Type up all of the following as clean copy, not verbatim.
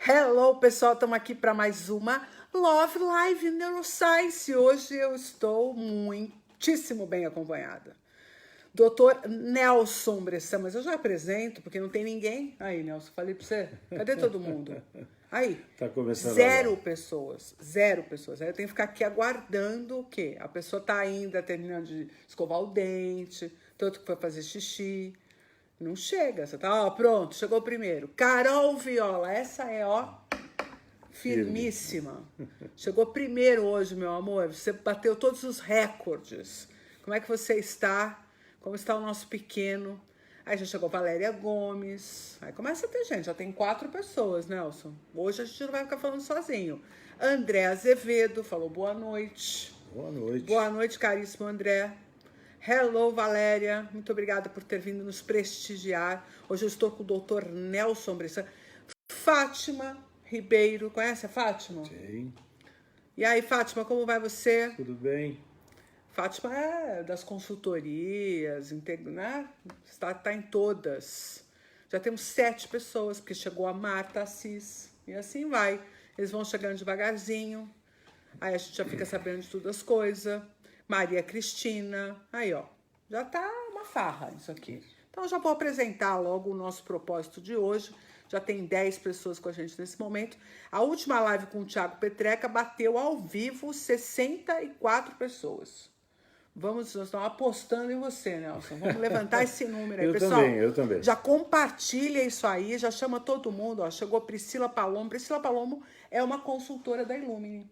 Hello, pessoal, estamos aqui para mais uma Love Live Neuroscience. Hoje eu estou muitíssimo bem acompanhada. Doutor Nelson Bressan, mas eu já apresento, porque não tem ninguém. Aí, Nelson, falei para você, cadê todo mundo? Aí, Tá começando zero agora. pessoas, zero pessoas. Aí eu tenho que ficar aqui aguardando o quê? A pessoa está ainda terminando de escovar o dente, tanto que foi fazer xixi. Não chega, você tá, ó, pronto, chegou o primeiro. Carol Viola, essa é, ó, firmíssima. Chegou primeiro hoje, meu amor. Você bateu todos os recordes. Como é que você está? Como está o nosso pequeno? Aí já chegou Valéria Gomes. Aí começa a ter gente. Já tem 4 pessoas, Nelson. Hoje a gente não vai ficar falando sozinho. André Azevedo falou boa noite. Boa noite. Boa noite, caríssimo André. Hello, Valéria. Muito obrigada por ter vindo nos prestigiar. Hoje eu estou com o doutor Nelson Bressan. Fátima Ribeiro. Conhece a Fátima? Sim. E aí, Fátima, como vai você? Tudo bem? Fátima é das consultorias, né? Está em todas. Já temos 7 pessoas, porque chegou a Marta Assis. E assim vai. Eles vão chegando devagarzinho. Aí a gente já fica sabendo de todas as coisas. Maria Cristina. Aí, ó. Já tá uma farra isso aqui. Então, eu já vou apresentar logo o nosso propósito de hoje. Já tem 10 pessoas com a gente nesse momento. A última live com o Thiago Petreca bateu ao vivo 64 pessoas. Nós estamos apostando em você, Nelson. Vamos levantar esse número aí, Eu pessoal. eu também. Já compartilha isso aí, já chama todo mundo. Ó. Chegou Priscila Palomo. Priscila Palomo é uma consultora da Illumine.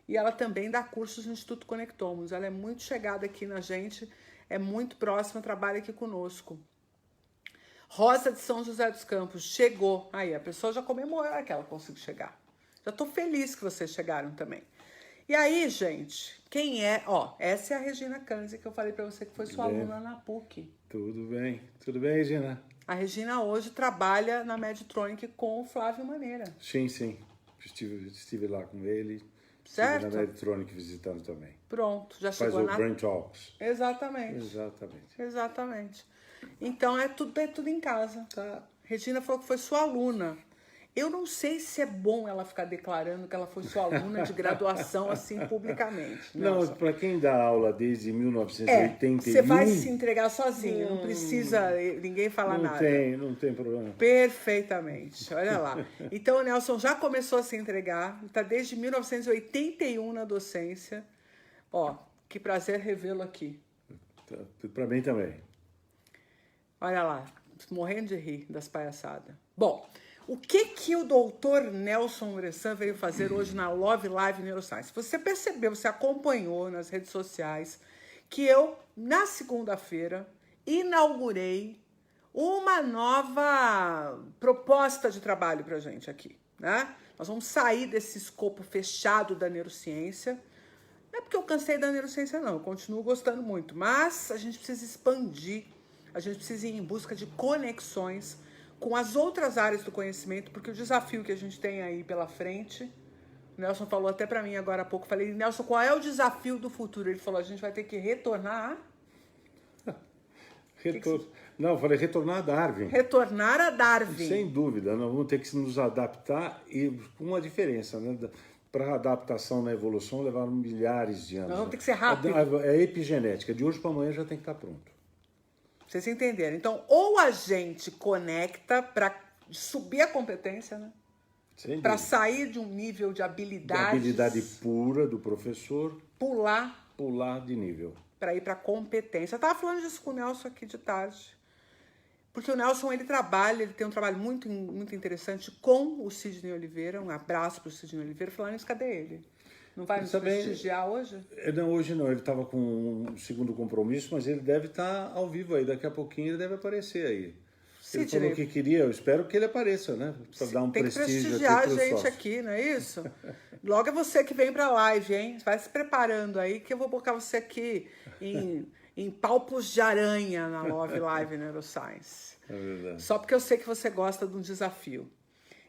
E ela também dá cursos no Instituto Conectomos. Ela é muito chegada aqui na gente, é muito próxima, trabalha aqui conosco. Rosa de São José dos Campos, chegou. Aí, a pessoa já comemorou que ela conseguiu chegar. Já tô feliz que vocês chegaram também. E aí, gente, quem é? Ó, essa é a Regina Kanzi, que eu falei para você que foi sua aluna na PUC. Tudo bem. Tudo bem, Regina? A Regina hoje trabalha na Medtronic com o Flávio Maneira. Sim, sim. Estive lá com ele. Certo? Estive na Eletrônica visitando também. Pronto, já Faz chegou o Brain Talks. Exatamente. Exatamente. Exatamente. Então é tudo em casa, tá? Regina falou que foi sua aluna. Eu não sei se é bom ela ficar declarando que ela foi sua aluna de graduação assim publicamente. Não, para quem dá aula desde 1981... você vai se entregar sozinho, não precisa ninguém falar nada. Não tem problema. Perfeitamente, olha lá. Então o Nelson já começou a se entregar, está desde 1981 na docência. Ó, que prazer revê-lo aqui. Para mim também. Olha lá, morrendo de rir das palhaçadas. Bom, o que o doutor Nelson Bressan veio fazer hoje na Love Live Neuroscience? Você percebeu, você acompanhou nas redes sociais que eu, na segunda-feira, inaugurei uma nova proposta de trabalho para a gente aqui, né? Nós vamos sair desse escopo fechado da neurociência. Não é porque eu cansei da neurociência, não. Eu continuo gostando muito. Mas a gente precisa expandir. A gente precisa ir em busca de conexões com as outras áreas do conhecimento, porque o desafio que a gente tem aí pela frente, o Nelson falou até para mim agora há pouco, falei, Nelson, qual é o desafio do futuro? Ele falou, a gente vai ter que retornar Não, eu falei retornar a Darwin. Retornar a Darwin. Sem dúvida, nós vamos ter que nos adaptar e com uma diferença, né? Para a adaptação na evolução levaram milhares de anos. Nós vamos ter que ser rápido. É epigenética, de hoje para amanhã já tem que estar pronto. Vocês entenderam? Então, ou a gente conecta para subir a competência, né? Para sair de um nível de habilidades. De habilidade pura do professor. Pular de nível. Para ir para competência. Eu estava falando disso com o Nelson aqui de tarde. Porque o Nelson, ele tem um trabalho muito, muito interessante com o Sidney Oliveira. Um abraço para o Sidney Oliveira. Falando isso, cadê ele? Não vai nos prestigiar hoje? Não, hoje não. Ele estava com um segundo compromisso, mas ele deve estar ao vivo aí. Daqui a pouquinho ele deve aparecer aí. Ele falou que queria, eu espero que ele apareça, né? Para dar um prestígio. Tem que prestigiar a gente aqui, não é isso? Logo é você que vem para a live, hein? Vai se preparando aí que eu vou colocar você aqui em palpos de aranha na Love Live Neuroscience. É verdade. Só porque eu sei que você gosta de um desafio.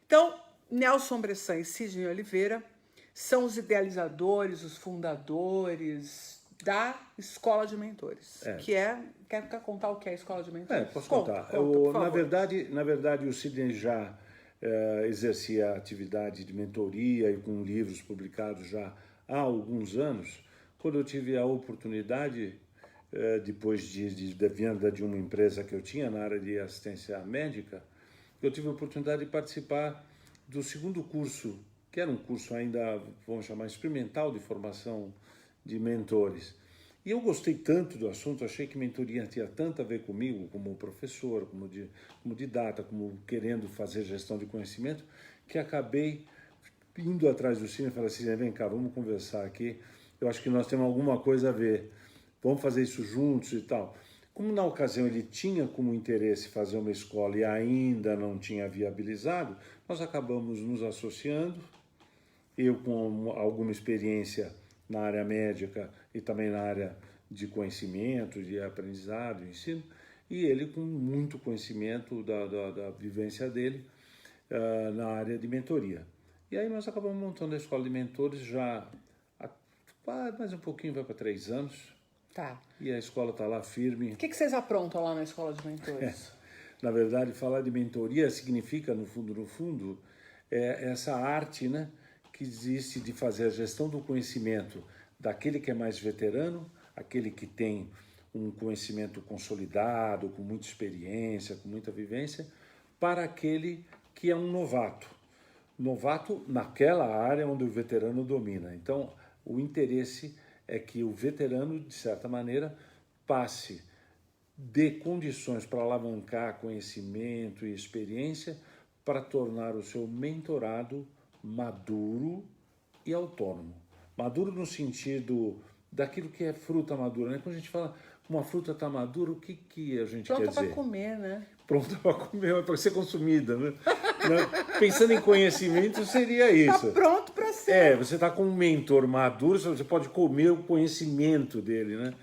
Então, Nelson Bressan e Sidney Oliveira são os idealizadores, os fundadores da Escola de Mentores. Quer contar o que é a Escola de Mentores? Posso contar. Na verdade, o Sidney já exercia a atividade de mentoria e com livros publicados já há alguns anos, quando eu tive a oportunidade, depois da venda de uma empresa que eu tinha na área de assistência médica, eu tive a oportunidade de participar do segundo curso, que era um curso ainda, vamos chamar, experimental de formação de mentores. E eu gostei tanto do assunto, achei que mentoria tinha tanto a ver comigo, como professor, como didata, como querendo fazer gestão de conhecimento, que acabei indo atrás do Cine e falei assim, vem cá, vamos conversar aqui, eu acho que nós temos alguma coisa a ver, vamos fazer isso juntos e tal. Como na ocasião ele tinha como interesse fazer uma escola e ainda não tinha viabilizado, nós acabamos nos associando, eu com alguma experiência na área médica e também na área de conhecimento, de aprendizado, ensino, e ele com muito conhecimento da vivência dele na área de mentoria. E aí nós acabamos montando a escola de mentores já há mais um pouquinho, vai para 3 anos. Tá. E a escola está lá firme. O que vocês aprontam lá na escola de mentores? Na verdade, falar de mentoria significa, no fundo, essa arte, né, que existe de fazer a gestão do conhecimento daquele que é mais veterano, aquele que tem um conhecimento consolidado, com muita experiência, com muita vivência, para aquele que é um novato. Novato naquela área onde o veterano domina. Então, o interesse é que o veterano, de certa maneira, passe de condições para alavancar conhecimento e experiência para tornar o seu mentorado maduro e autônomo. Maduro no sentido daquilo que é fruta madura, né? Quando a gente fala uma fruta está madura, o que a gente quer dizer? Pronta para comer, né? Pronta para comer, para ser consumida, né? Pensando em conhecimento, seria isso. Está pronto para ser. Você está com um mentor maduro, você pode comer o conhecimento dele, né?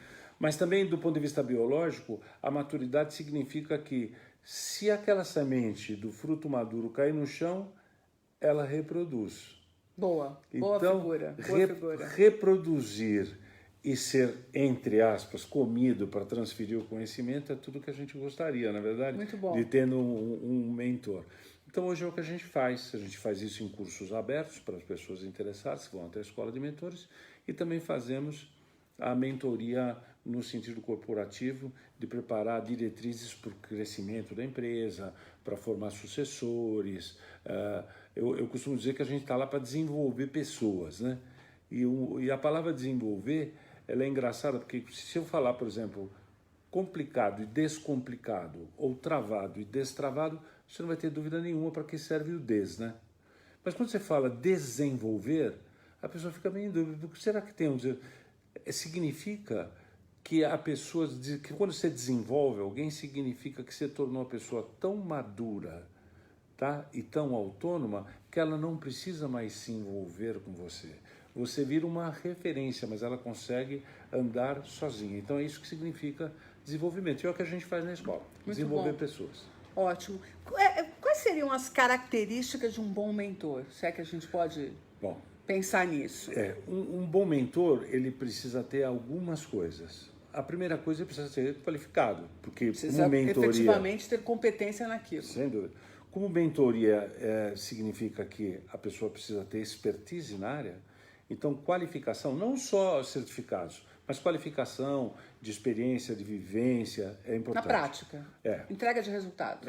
Mas também, do ponto de vista biológico, a maturidade significa que se aquela semente do fruto maduro cair no chão, ela reproduz. Boa então, figura. Boa figura. Reproduzir e ser, entre aspas, comido para transferir o conhecimento é tudo que a gente gostaria, na verdade, muito bom, de tendo um mentor. Então, hoje é o que a gente faz isso em cursos abertos para as pessoas interessadas que vão até a escola de mentores e também fazemos a mentoria no sentido corporativo de preparar diretrizes para o crescimento da empresa, para formar sucessores. Eu costumo dizer que a gente está lá para desenvolver pessoas, né? E a palavra desenvolver, ela é engraçada, porque se eu falar, por exemplo, complicado e descomplicado, ou travado e destravado, você não vai ter dúvida nenhuma para que serve o des, né? Mas quando você fala desenvolver, a pessoa fica meio em dúvida. O que será que tem? Significa que a pessoa, que quando você desenvolve alguém, significa que você tornou a pessoa tão madura, tá? E tão autônoma que ela não precisa mais se envolver com você. Você vira uma referência, mas ela consegue andar sozinha. Então é isso que significa desenvolvimento. E é o que a gente faz na escola, desenvolver pessoas. Ótimo. Quais seriam as características de um bom mentor? Se é que a gente pode pensar nisso. Um bom mentor, ele precisa ter algumas coisas. A primeira coisa, ele precisa ser qualificado, porque precisa como mentoria, efetivamente ter competência naquilo. Sem dúvida. Como mentoria significa que a pessoa precisa ter expertise na área, então qualificação, não só certificados, mas qualificação de experiência, de vivência, é importante. Na prática. Entrega de resultado.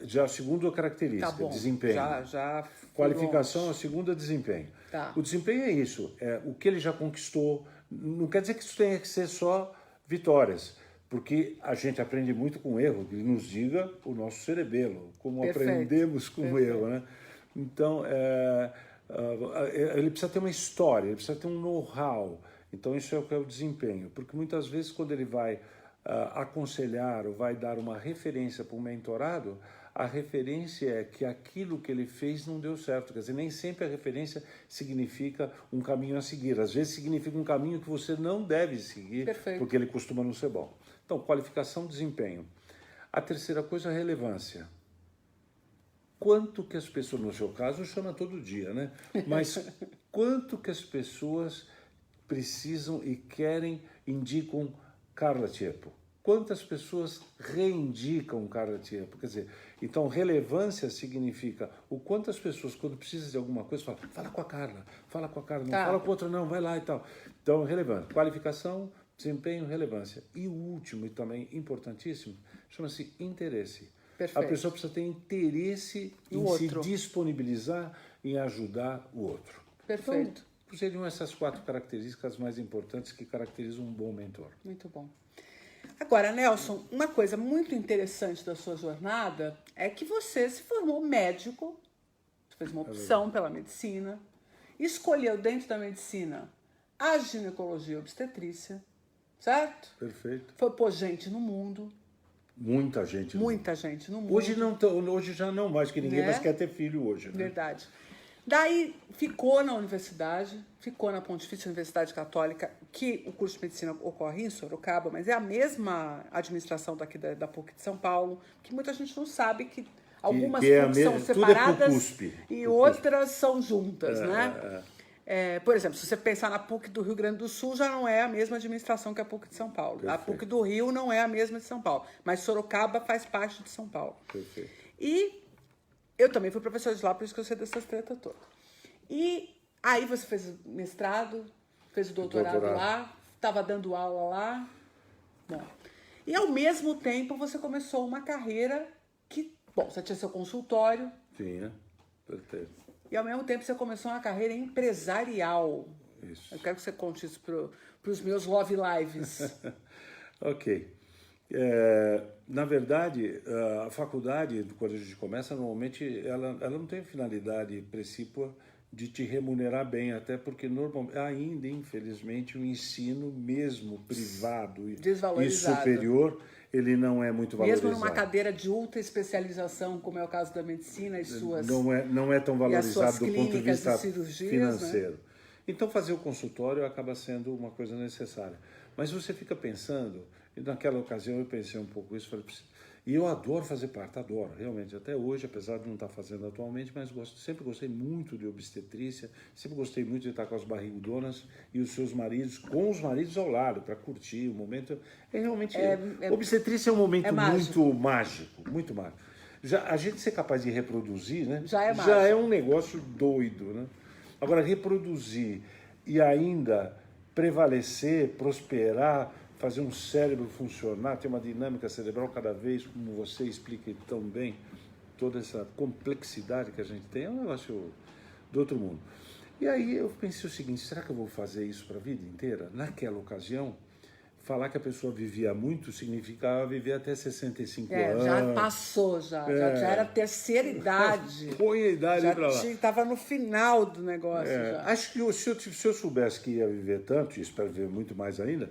Já a segunda característica, desempenho. Já qualificação, a segunda, desempenho. Tá. O desempenho é isso, o que ele já conquistou. Não quer dizer que isso tenha que ser só vitórias, porque a gente aprende muito com o erro, que nos diga o nosso cerebelo, como aprendemos com o erro, né? Então, ele precisa ter uma história, ele precisa ter um know-how. Então, isso é o que é o desempenho, porque muitas vezes quando ele vai aconselhar ou vai dar uma referência para um mentorado, a referência é que aquilo que ele fez não deu certo. Quer dizer, nem sempre a referência significa um caminho a seguir. Às vezes significa um caminho que você não deve seguir, porque ele costuma não ser bom. Então, qualificação, desempenho. A terceira coisa é a relevância. Quanto que as pessoas, no seu caso, chama todo dia, né? Mas quanto que as pessoas precisam e querem, indicam Carla Tiepo? quantas pessoas reindicam o cara tia. Quer dizer, então relevância significa o quanto as pessoas, quando precisam de alguma coisa, falam, fala com a Carla, não fala com outra não, vai lá e tal. Então, relevância, qualificação, desempenho, relevância. E o último, e também importantíssimo, chama-se interesse. Perfeito. A pessoa precisa ter interesse em se disponibilizar, em ajudar o outro. Perfeito. Então, seriam essas 4 características mais importantes que caracterizam um bom mentor. Muito bom. Agora, Nelson, uma coisa muito interessante da sua jornada é que você se formou médico, fez uma opção pela medicina, escolheu dentro da medicina a ginecologia e obstetrícia, certo? Perfeito. Foi pôr gente no mundo. Muita gente no mundo. Hoje já não mais, que ninguém mais quer ter filho hoje. Né? Verdade. Daí ficou na universidade, ficou na Pontifícia Universidade Católica, que o curso de medicina ocorre em Sorocaba, mas é a mesma administração daqui da PUC de São Paulo, que muita gente não sabe que algumas PUCs são separadas e outras são juntas, né? Por exemplo, se você pensar na PUC do Rio Grande do Sul, já não é a mesma administração que a PUC de São Paulo. Perfeito. A PUC do Rio não é a mesma de São Paulo, mas Sorocaba faz parte de São Paulo. Perfeito. E eu também fui professora de lá, por isso que eu sei dessas tretas todas. E aí você fez mestrado, fez o doutorado lá, estava dando aula lá. Bom, e ao mesmo tempo você começou uma carreira que, bom, você tinha seu consultório. Tinha, perfeito. E ao mesmo tempo você começou uma carreira empresarial. Isso. Eu quero que você conte isso para os meus Love Lives. Ok. Na verdade, a faculdade, quando a gente começa, normalmente ela não tem finalidade precípua de te remunerar bem, até porque normalmente, ainda, infelizmente, o ensino mesmo privado e superior, ele não é muito valorizado. Mesmo numa cadeira de ultra especialização, como é o caso da medicina e suas... Não é tão valorizado do ponto de vista financeiro. Né? Então, fazer o consultório acaba sendo uma coisa necessária. Mas você fica pensando, e naquela ocasião eu pensei um pouco isso, falei, e eu adoro fazer parte, adoro, realmente, até hoje, apesar de não estar fazendo atualmente, mas sempre gostei muito de obstetrícia, sempre gostei muito de estar com as barrigudonas e os seus maridos, com os maridos ao lado, para curtir o momento. Obstetrícia é um momento muito mágico, muito mágico. A gente ser capaz de reproduzir, né? Já é um negócio doido, né? Agora, reproduzir e ainda prevalecer, prosperar, fazer um cérebro funcionar, ter uma dinâmica cerebral cada vez, como você explica tão bem, toda essa complexidade que a gente tem, é um negócio do outro mundo. E aí eu pensei o seguinte, será que eu vou fazer isso para a vida inteira? Naquela ocasião, falar que a pessoa vivia muito significava viver até 65 anos. Já passou, já era terceira idade. Põe a idade para lá. Estava no final do negócio. Já. Acho que se eu soubesse que ia viver tanto, e espero viver muito mais ainda,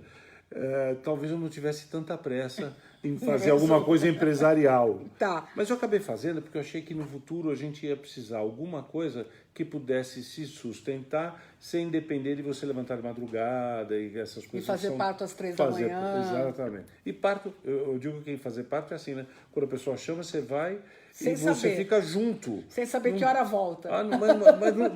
talvez eu não tivesse tanta pressa em fazer alguma coisa empresarial. Tá. Mas eu acabei fazendo porque eu achei que no futuro a gente ia precisar alguma coisa que pudesse se sustentar sem depender de você levantar de madrugada e essas coisas. E fazer parto às 3 da manhã. Exatamente. E parto, eu digo que fazer parto é assim, né? Quando a pessoa chama, você vai sem e você saber. Fica junto. Sem saber que hora volta.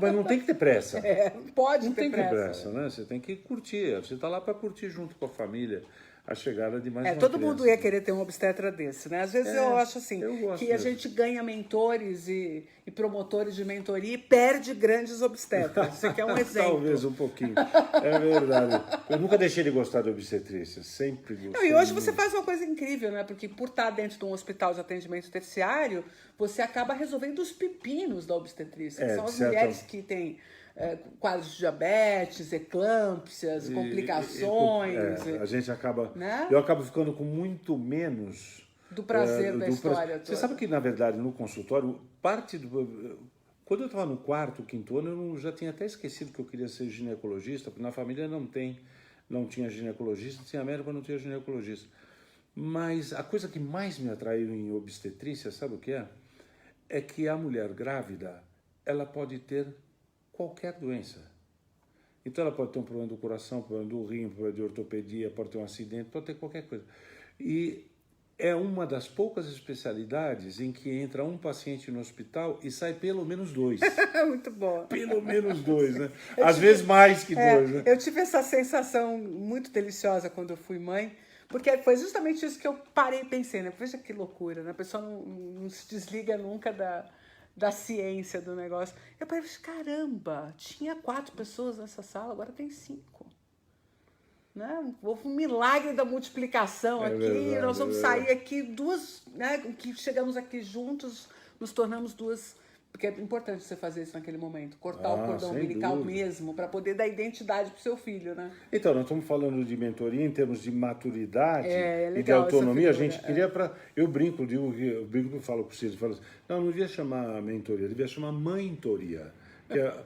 Mas não tem que ter pressa. Não pode ter pressa. Não tem que ter pressa, né? Você tem que curtir. Você está lá para curtir junto com a família a chegada de mais uma todo criança. Mundo ia querer ter um obstetra desse, né? Às vezes eu acho assim, que a mesmo. gente ganha mentores e promotores de mentoria e perde grandes obstetras. Isso aqui é um exemplo. Talvez um pouquinho. É verdade. Eu nunca deixei de gostar de obstetrícia. Sempre gostei. E hoje você faz uma coisa incrível, né? Porque por estar dentro de um hospital de atendimento terciário, você acaba resolvendo os pepinos da obstetrícia. Que são as mulheres que têm quadros de diabetes, eclâmpsias, complicações. A gente acaba... Né? Eu acabo ficando com muito menos... Do prazer da história toda. Você sabe que, na verdade, no consultório, quando eu estava no 4º, 5º ano, eu já tinha até esquecido que eu queria ser ginecologista, porque na família não tinha ginecologista, tinha médico, mas não tinha ginecologista. Mas a coisa que mais me atraiu em obstetrícia, sabe o que é? É que a mulher grávida, ela pode ter qualquer doença. Então ela pode ter um problema do coração, um problema do rim, um problema de ortopedia, pode ter um acidente, pode ter qualquer coisa. E é uma das poucas especialidades em que entra um paciente no hospital e sai pelo menos 2. Muito bom. Pelo menos 2, né? Às vezes mais que 2, né? Eu tive essa sensação muito deliciosa quando eu fui mãe, Porque foi justamente isso que eu parei e pensei, né? Veja que loucura, né? A pessoa não se desliga nunca da ciência do negócio. Eu falei, caramba, tinha 4 pessoas nessa sala, agora tem 5. Né? Houve um milagre da multiplicação aqui, verdade, nós vamos sair aqui 2, né? Que chegamos aqui juntos, nos tornamos 2. Porque é importante você fazer isso naquele momento, cortar o cordão umbilical mesmo, para poder dar identidade para o seu filho, né? Então, nós estamos falando de mentoria em termos de maturidade e de legal autonomia. A essa figura, gente queria para... Eu brinco e falo com o Cid, falo assim, não devia chamar mentoria, devia chamar mentoria. Que é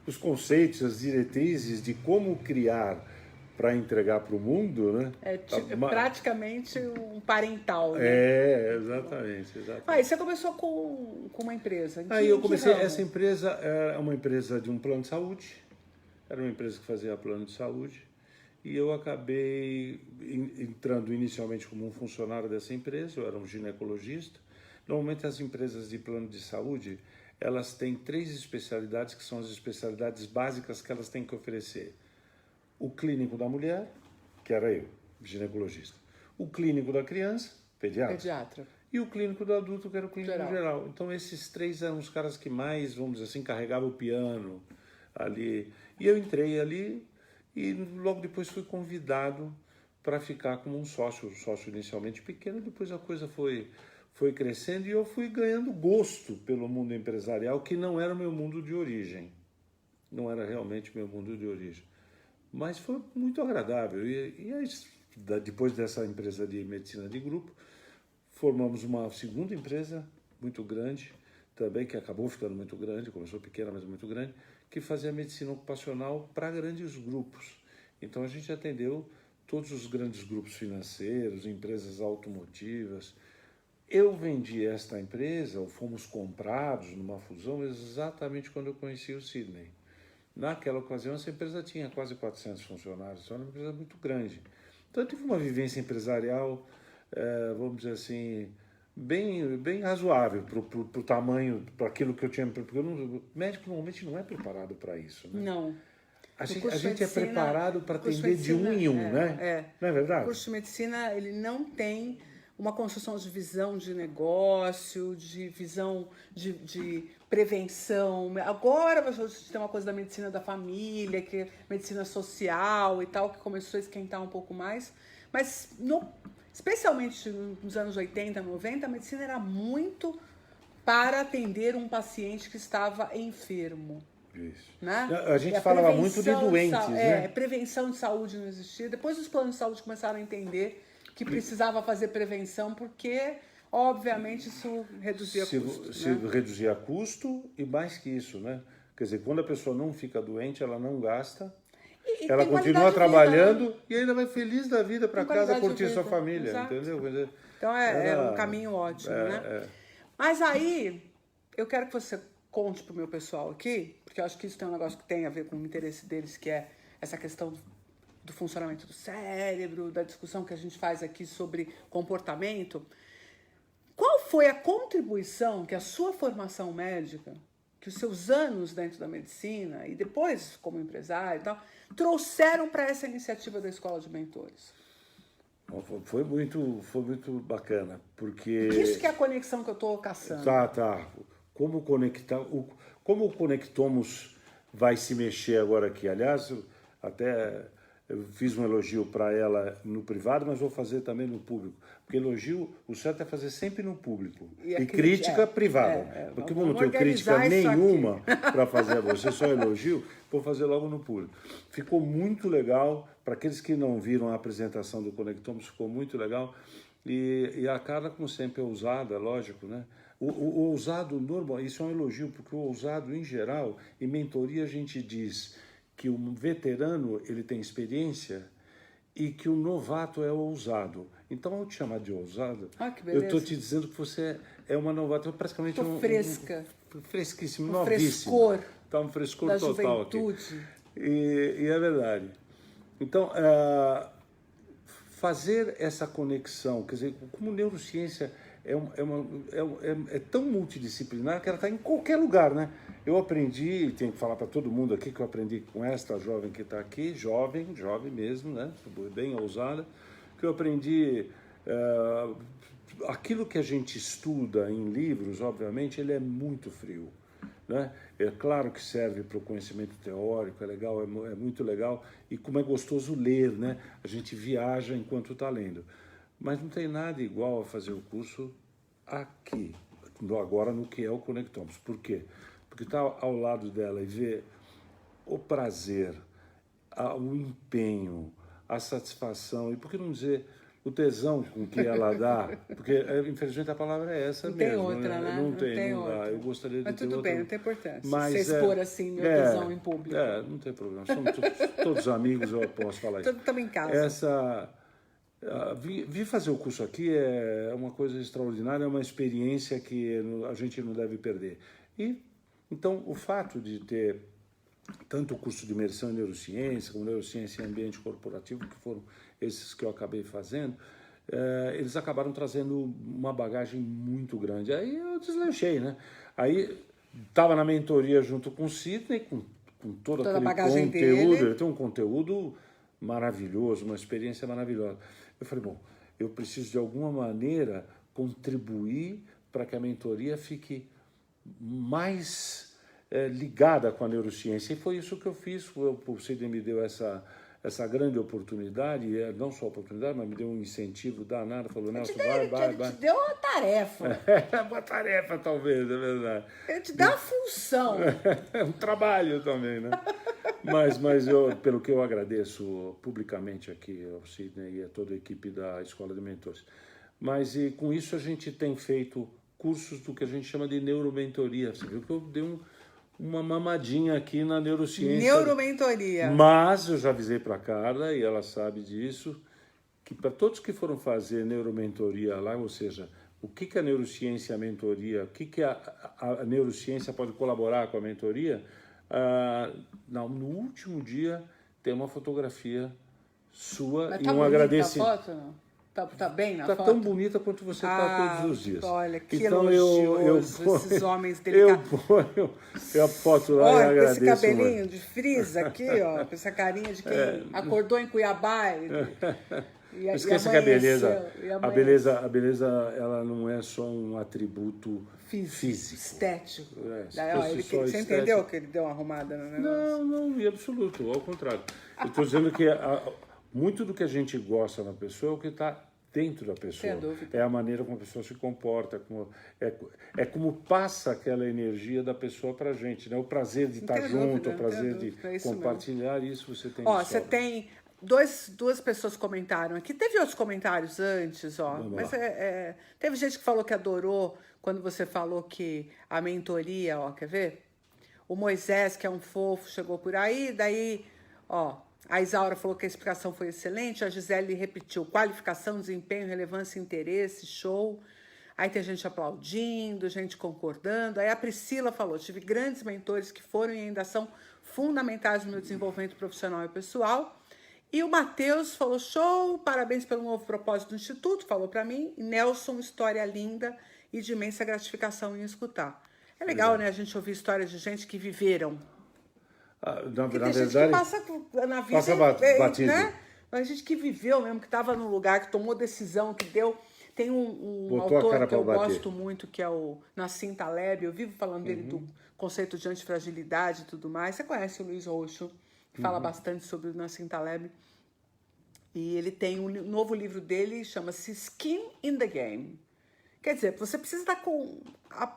os conceitos, as diretrizes de como criar para entregar para o mundo, né? É praticamente um parental, né? Exatamente. Aí você começou com uma empresa. Aí eu comecei, essa empresa é uma empresa de um plano de saúde, era uma empresa que fazia plano de saúde, e eu acabei entrando inicialmente como um funcionário dessa empresa, eu era um ginecologista. Normalmente as empresas de plano de saúde, elas têm 3 especialidades, que são as especialidades básicas que elas têm que oferecer. O clínico da mulher, que era eu, ginecologista. O clínico da criança, pediatra. E o clínico do adulto, que era o clínico geral. Então, esses 3 eram os caras que mais, vamos dizer assim, carregavam o piano ali. E eu entrei ali e logo depois fui convidado para ficar como um sócio inicialmente pequeno. Depois a coisa foi crescendo e eu fui ganhando gosto pelo mundo empresarial, que não era o meu mundo de origem. Não era realmente meu mundo de origem. Mas foi muito agradável. E aí, depois dessa empresa de medicina de grupo, formamos uma segunda empresa muito grande, também que acabou ficando muito grande, começou pequena, mas muito grande, que fazia medicina ocupacional para grandes grupos. Então a gente atendeu todos os grandes grupos financeiros, empresas automotivas. Eu vendi esta empresa, ou fomos comprados numa fusão, exatamente quando eu conheci o Sidney. Naquela ocasião, essa empresa tinha quase 400 funcionários, era uma empresa muito grande. Então, eu tive uma vivência empresarial, vamos dizer assim, bem razoável para o tamanho, para aquilo que eu tinha. Porque o médico normalmente não é preparado para isso. Né? Não. A gente é preparado para atender de um em um, né? Não é verdade? O curso de medicina, ele não tem uma construção de visão de negócio, de visão de prevenção. Agora a gente tem uma coisa da medicina da família, que é medicina social e tal, que começou a esquentar um pouco mais. Mas, especialmente nos anos 80, 90, a medicina era muito para atender um paciente que estava enfermo. Isso. Né? A gente falava muito de doentes, né? Prevenção de saúde não existia. Depois os planos de saúde começaram a entender que precisava fazer prevenção, porque, obviamente, isso reduzia custo. Reduzia custo e mais que isso, né? Quer dizer, quando a pessoa não fica doente, ela não gasta, ela continua trabalhando vida, né? E ainda vai feliz da vida para casa curtir sua família, exato. Entendeu? Então é um caminho ótimo, né? Mas aí, eu quero que você conte para o meu pessoal aqui, porque eu acho que isso tem um negócio que tem a ver com o interesse deles, que é essa questão do funcionamento do cérebro, da discussão que a gente faz aqui sobre comportamento. Qual foi a contribuição que a sua formação médica, que os seus anos dentro da medicina e depois como empresário e tal, trouxeram para essa iniciativa da Escola de Mentores? Foi muito bacana, porque... Isso que é a conexão que eu estou caçando. Tá. Como conectar... Como o Conectomos vai se mexer agora aqui? Aliás, até... Eu fiz um elogio para ela no privado, mas vou fazer também no público. Porque elogio, o certo é fazer sempre no público. E crítica privada. Porque eu não tenho crítica nenhuma para fazer a você, só elogio, vou fazer logo no público. Ficou muito legal. Para aqueles que não viram a apresentação do Conectomos, ficou muito legal. E a Carla, como sempre, é ousada, lógico, né? O ousado normal, isso é um elogio, porque o ousado, em geral, em mentoria a gente diz que o veterano ele tem experiência e que o novato é ousado. Então, ao te chamar de ousado, eu estou te dizendo que você é uma novata, praticamente fresca. Fresquíssimo, novíssimo. Frescor. Tá um frescor da total juventude. Aqui. E é verdade. Então, fazer essa conexão, quer dizer, como neurociência é tão multidisciplinar que ela está em qualquer lugar, né? Eu aprendi, e tenho que falar para todo mundo aqui, que eu aprendi com esta jovem que está aqui, jovem mesmo, né? Bem ousada, que eu aprendi... aquilo que a gente estuda em livros, obviamente, ele é muito frio, né? É claro que serve para o conhecimento teórico, é legal, é muito legal, e como é gostoso ler, né? A gente viaja enquanto está lendo. Mas não tem nada igual a fazer o curso aqui, agora no que é o Conectamos. Por quê? Porque está ao lado dela e ver o prazer, o empenho, a satisfação, e por que não dizer o tesão com que ela dá, porque infelizmente a palavra é essa não mesmo. Não tem outra, né? Não tem outra. Eu gostaria de mas ter tudo bem, outra. não tem importância. Mas, você expor assim meu tesão em público. Não tem problema. Somos todos amigos, eu posso falar isso. Estamos em casa. Vir fazer o curso aqui é uma coisa extraordinária, é uma experiência que a gente não deve perder. E, então, o fato de ter tanto o curso de imersão em neurociência, como neurociência em ambiente corporativo, que foram esses que eu acabei fazendo, eles acabaram trazendo uma bagagem muito grande. Aí eu deslanchei, né? Aí estava na mentoria junto com o Sidney, com todo aquele conteúdo. Ele tem um conteúdo maravilhoso, uma experiência maravilhosa. Eu falei, bom, eu preciso de alguma maneira contribuir para que a mentoria fique mais ligada com a neurociência. E foi isso que eu fiz. O Sidney me deu essa grande oportunidade, não só oportunidade, mas me deu um incentivo danado, falou, Nelson, vai. Ele te deu uma tarefa. Uma tarefa, talvez, é verdade. Ele te dá uma função. É um trabalho também, né? Mas eu, pelo que eu agradeço publicamente aqui ao Sidney e a toda a equipe da Escola de Mentores. Mas e com isso a gente tem feito cursos do que a gente chama de neuromentoria. Você viu que eu dei uma mamadinha aqui na neurociência. Neuromentoria. Mas eu já avisei para a Carla, e ela sabe disso, que para todos que foram fazer neuromentoria lá, ou seja, o que a neurociência e a mentoria, o que a neurociência pode colaborar com a mentoria, no último dia tem uma fotografia sua. Mas e um agradecimento. A foto, não? Tá bem na foto? Tá tão bonita quanto você está todos os dias. Olha, que então esses homens delicados. Eu apoto lá e agradeço. Com esse cabelinho de frisa aqui, ó, com essa carinha de quem acordou em Cuiabá. Esqueça que a beleza ela não é só um atributo físico. Estético. Você entendeu que ele deu uma arrumada no negócio? Não, em absoluto, ao contrário. Eu estou dizendo que muito do que a gente gosta na pessoa é o que está dentro da pessoa. Sem dúvida. É a maneira como a pessoa se comporta, é como passa aquela energia da pessoa para a gente, né? O prazer de estar junto, o prazer de compartilhar, isso você tem. Ó, você tem duas pessoas comentaram aqui. Teve outros comentários antes, mas teve gente que falou que adorou quando você falou que a mentoria, quer ver? O Moisés, que é um fofo, chegou por aí, daí, a Isaura falou que a explicação foi excelente, a Gisele repetiu, qualificação, desempenho, relevância, interesse, show. Aí tem gente aplaudindo, gente concordando. Aí a Priscila falou, tive grandes mentores que foram e ainda são fundamentais no meu desenvolvimento profissional e pessoal. E o Matheus falou, show, parabéns pelo novo propósito do Instituto, falou para mim. E Nelson, história linda e de imensa gratificação em escutar. É legal, né, a gente ouvir histórias de gente que viveram. Na verdade, gente que passa na vida, batido. Né? A gente que viveu mesmo, que estava num lugar, que tomou decisão, que deu... Tem um autor que eu gosto muito, que é o Nassim Taleb, eu vivo falando dele do conceito de antifragilidade e tudo mais. Você conhece o Luiz Roxo, que fala bastante sobre o Nassim Taleb. E ele tem um novo livro dele, chama-se Skin in the Game. Quer dizer, você precisa estar com a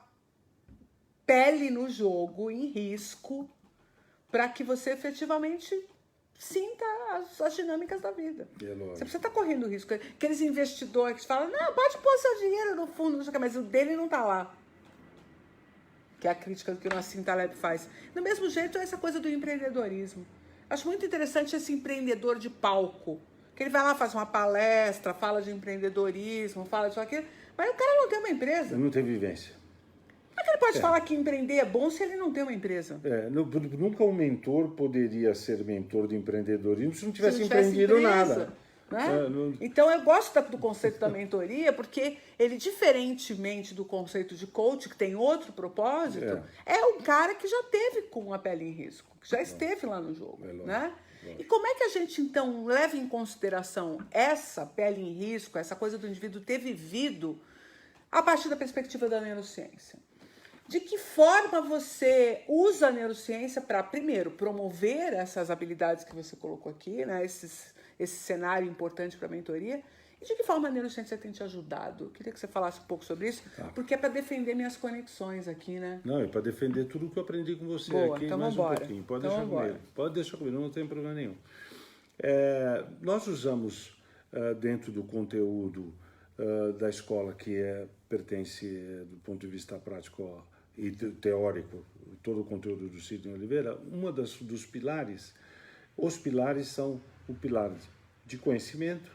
pele no jogo, em risco, para que você efetivamente sinta as dinâmicas da vida. Você precisa estar correndo risco. Aqueles investidores que falam, não, pode pôr seu dinheiro no fundo, mas o dele não está lá. Que é a crítica que o Nassim Taleb faz. Do mesmo jeito, é essa coisa do empreendedorismo. Acho muito interessante esse empreendedor de palco, que ele vai lá, faz uma palestra, fala de empreendedorismo, fala disso aqui, mas o cara não tem uma empresa. Não tem vivência. Como é que ele pode falar que empreender é bom se ele não tem uma empresa? Nunca um mentor poderia ser mentor de empreendedorismo se não tivesse empreendido nada. Né? Então, eu gosto do conceito da mentoria, porque ele, diferentemente do conceito de coach, que tem outro propósito, é um cara que já teve com a pele em risco, que já esteve lá no jogo, né? E como é que a gente, então, leva em consideração essa pele em risco, essa coisa do indivíduo ter vivido a partir da perspectiva da neurociência? De que forma você usa a neurociência para, primeiro, promover essas habilidades que você colocou aqui, né? Esse cenário importante para a mentoria, e de que forma a neurociência tem te ajudado? Eu queria que você falasse um pouco sobre isso, porque é para defender minhas conexões aqui, né? Não, é para defender tudo que eu aprendi com você. Boa, aqui, então mais vambora. um pouquinho. Pode Então deixar vambora. comigo. Pode deixar comigo, não tem problema nenhum. Nós usamos dentro do conteúdo da escola que pertence do ponto de vista prático e teórico, todo o conteúdo do Sidney Oliveira, dos pilares. Os pilares são o pilar de conhecimento,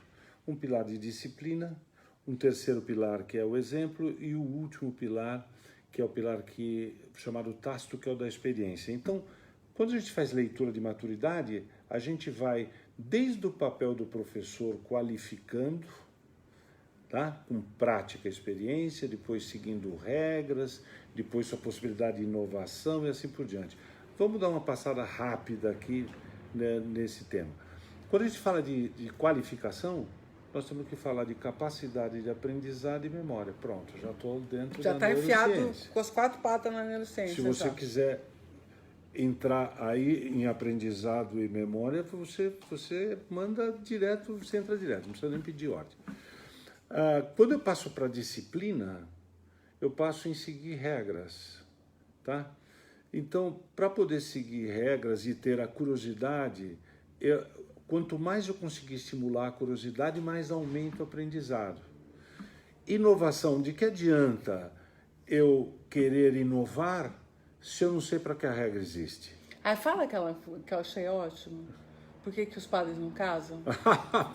um pilar de disciplina, um terceiro pilar que é o exemplo e o último pilar que é o pilar chamado tácito, que é o da experiência. Então, quando a gente faz leitura de maturidade, a gente vai desde o papel do professor qualificando, tá? Com prática e experiência, depois seguindo regras, depois a possibilidade de inovação e assim por diante. Vamos dar uma passada rápida aqui, né, nesse tema. Quando a gente fala de qualificação, nós temos que falar de capacidade de aprendizado e memória. Pronto, já estou dentro da neurociência. Já está enfiado com as 4 patas na neurociência. Se você quiser entrar aí em aprendizado e memória, você manda direto, você entra direto, não precisa nem pedir ordem. Quando eu passo para disciplina, eu passo em seguir regras, tá? Então, para poder seguir regras e ter a curiosidade, quanto mais eu conseguir estimular a curiosidade, mais aumenta o aprendizado. Inovação, de que adianta eu querer inovar se eu não sei para que a regra existe? Fala que eu achei ótimo. Por que os padres não casam?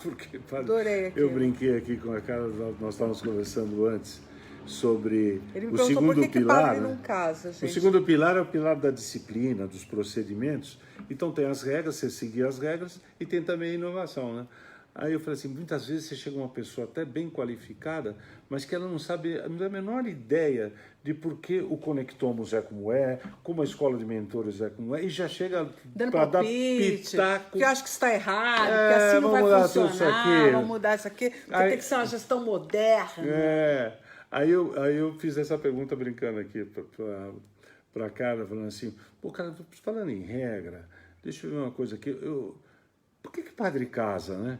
Porque, padre, adorei aquilo. Eu brinquei aqui com a cara, nós estávamos conversando antes sobre Ele me o perguntou segundo por que pilar. padre não casa, gente? O segundo pilar é o pilar da disciplina, dos procedimentos. Então tem as regras, você seguir as regras, e tem também a inovação, né? Aí eu falei assim, muitas vezes você chega uma pessoa até bem qualificada, mas que ela não sabe, não tem a menor ideia de por que o Conectomos é como a escola de mentores é como é, e já chega para dar pitaco. Porque eu acho que isso está errado, porque assim não vai funcionar, vamos mudar isso aqui, porque tem que ser uma gestão moderna. Aí eu fiz essa pergunta brincando aqui para a cara, falando assim, pô, cara, falando em regra, deixa eu ver uma coisa aqui, por que padre casa, né?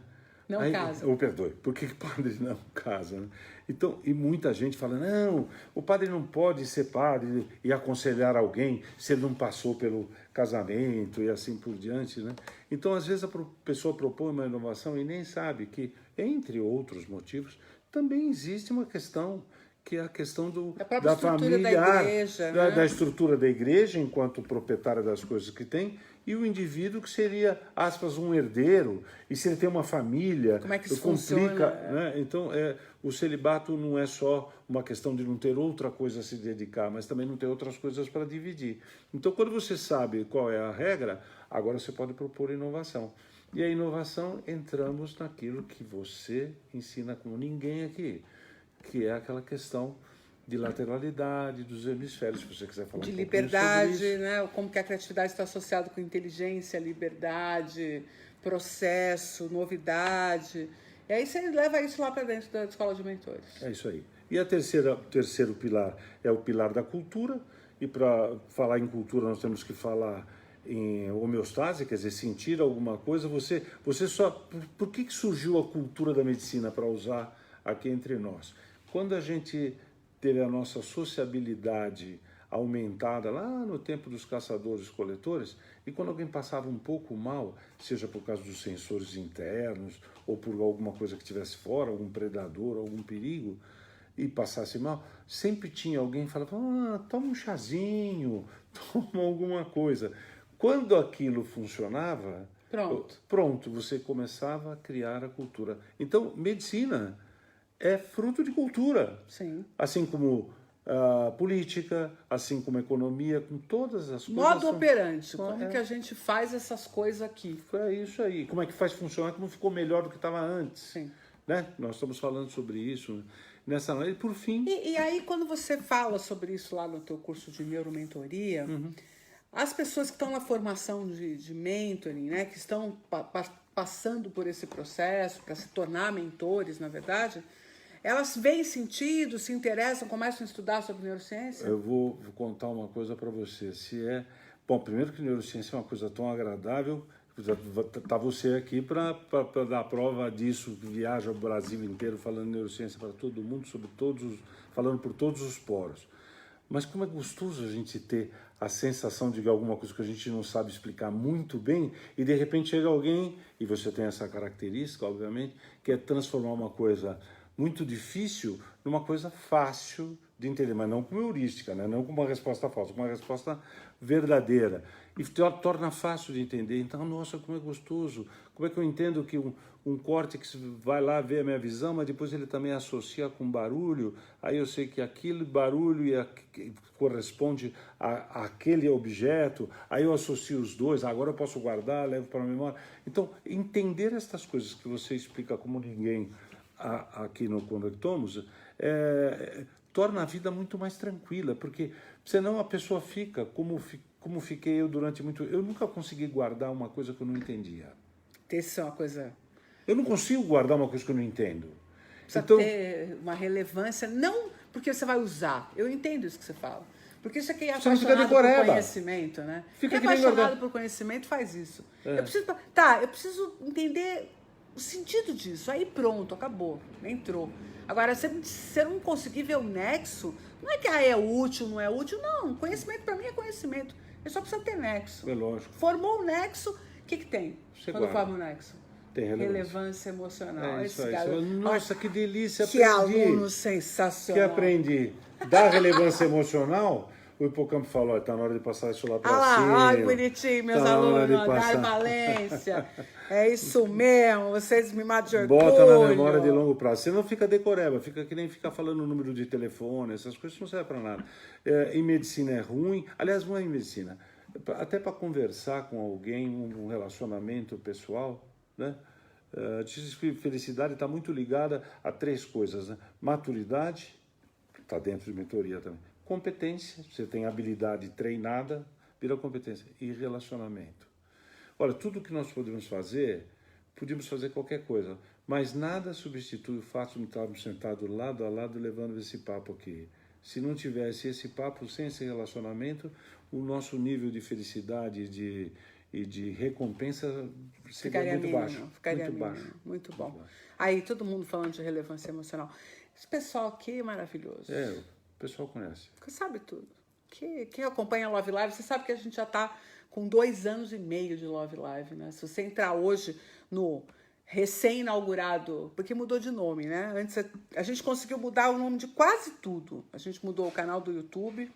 Não casa. Perdoe, por que padre não casa, né? Então, e muita gente fala, não, o padre não pode ser padre e aconselhar alguém se ele não passou pelo casamento e assim por diante, né? Então, às vezes a pessoa propõe uma inovação e nem sabe que, entre outros motivos, também existe uma questão que é a questão da família, da igreja, né? Da estrutura da igreja enquanto proprietária das coisas que tem, e o indivíduo que seria, aspas, um herdeiro, e se ele tem uma família, como é que isso complica, funciona? Né? Então, o celibato não é só uma questão de não ter outra coisa a se dedicar, mas também não ter outras coisas para dividir. Então, quando você sabe qual é a regra, agora você pode propor inovação. E a inovação, entramos naquilo que você ensina como ninguém aqui, que é aquela questão de lateralidade dos hemisférios, se você quiser falar de um liberdade, sobre isso. né? Como que a criatividade está associada com inteligência, liberdade, processo, novidade. E aí você leva isso lá para dentro da escola de mentores. É isso aí. E o terceiro pilar é o pilar da cultura, e para falar em cultura nós temos que falar em homeostase, quer dizer, sentir alguma coisa. Você só... Por que surgiu a cultura da medicina, para usar aqui entre nós? Quando a gente teve a nossa sociabilidade aumentada lá no tempo dos caçadores-coletores, e quando alguém passava um pouco mal, seja por causa dos sensores internos, ou por alguma coisa que estivesse fora, algum predador, algum perigo, e passasse mal, sempre tinha alguém que falava, toma um chazinho, toma alguma coisa. Quando aquilo funcionava, pronto, você começava a criar a cultura. Então, medicina é fruto de cultura. Sim. Assim como política, assim como economia, com todas as coisas. Modo operante, como que a gente faz essas coisas aqui. É isso aí. Como é que faz funcionar, como ficou melhor do que estava antes. Sim. Né? Nós estamos falando sobre isso. nessa análise. Por fim... E aí, quando você fala sobre isso lá no teu curso de neuromentoria, as pessoas que estão na formação de mentoring, né, que estão passando por esse processo para se tornar mentores, na verdade, elas veem sentido, se interessam, começam a estudar sobre neurociência? Eu vou contar uma coisa para você. Bom, primeiro que neurociência é uma coisa tão agradável, tá você aqui para dar prova disso, viaja o Brasil inteiro falando neurociência para todo mundo, falando por todos os poros. Mas como é gostoso a gente ter a sensação de alguma coisa que a gente não sabe explicar muito bem e de repente chega alguém, e você tem essa característica, obviamente, que é transformar uma coisa muito difícil numa coisa fácil de entender, mas não com heurística, né? Não com uma resposta falsa, com uma resposta verdadeira. E torna fácil de entender. Então, nossa, como é gostoso. Como é que eu entendo que um córtex vai lá ver a minha visão, mas depois ele também associa com barulho. Aí eu sei que aquele barulho corresponde àquele objeto. Aí eu associo os dois. Agora eu posso guardar, levo para a memória. Então, entender estas coisas que você explica como ninguém aqui no Conectamos, torna a vida muito mais tranquila, porque senão a pessoa fica como fiquei eu durante muito... Eu nunca consegui guardar uma coisa que eu não entendia. Isso é uma coisa... Eu não consigo guardar uma coisa que eu não entendo. Precisa então, ter uma relevância, não porque você vai usar. Eu entendo isso que você fala. Porque isso aqui é você não fica apaixonado por decoreba. Conhecimento, né? Fica Quem é apaixonado por conhecimento faz isso. Eu preciso entender o sentido disso. Aí pronto, acabou. Entrou. Agora, se você não conseguir ver o nexo, não é que é útil, não é útil. Não, conhecimento para mim é conhecimento. Ele só precisa ter nexo. É lógico. Formou o nexo, o que tem Você quando guarda. forma o nexo? Tem relevância emocional. Isso aí. Nossa, que delícia. Que aluno sensacional. Que aprendi. Da relevância emocional, o hipocampo falou, está na hora de passar isso lá para cima. Ai, bonitinho, meus alunos, André Valência. É isso mesmo, vocês me matam de orgulho. Bota na memória de longo prazo. Você não fica decoreba, fica que nem ficar falando o número de telefone, essas coisas não servem para nada. Em medicina é ruim, aliás, não é em medicina. Até para conversar com alguém, um relacionamento pessoal, né? Felicidade está muito ligada a 3 coisas, né? Maturidade, está dentro de mentoria também. Competência, você tem habilidade treinada, vira competência. E relacionamento. Olha, tudo que nós podíamos fazer qualquer coisa, mas nada substitui o fato de estarmos sentados lado a lado levando esse papo aqui. Se não tivesse esse papo, sem esse relacionamento, o nosso nível de felicidade e de recompensa seria muito baixo. Ficaria baixo. Muito bom. Muito baixo. Aí, todo mundo falando de relevância emocional. Esse pessoal aqui é maravilhoso. O pessoal conhece. Porque sabe tudo. Quem acompanha a Love Live, você sabe que a gente já está com 2 anos e meio de Love Live, né? Se você entrar hoje no recém-inaugurado, porque mudou de nome, né? Antes a gente conseguiu mudar o nome de quase tudo. A gente mudou o canal do YouTube,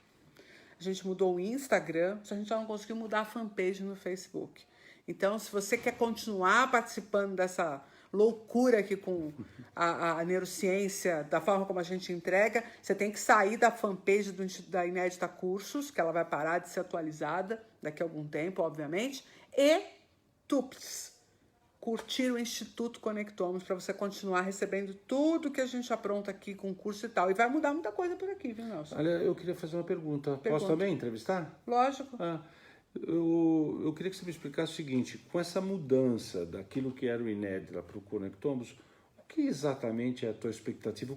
a gente mudou o Instagram, só a gente já não conseguiu mudar a fanpage no Facebook. Então, se você quer continuar participando dessa loucura aqui com a neurociência, da forma como a gente entrega, você tem que sair da fanpage da Inédita Cursos, que ela vai parar de ser atualizada daqui a algum tempo, obviamente, e curtir o Instituto Conectamos para você continuar recebendo tudo que a gente apronta aqui com o curso e tal. E vai mudar muita coisa por aqui, viu, Nelson? Olha, eu queria fazer uma pergunta. Posso também entrevistar? Lógico. Eu queria que você me explicasse o seguinte, com essa mudança daquilo que era o Inédita para o Conectamos, o que exatamente é a tua expectativa?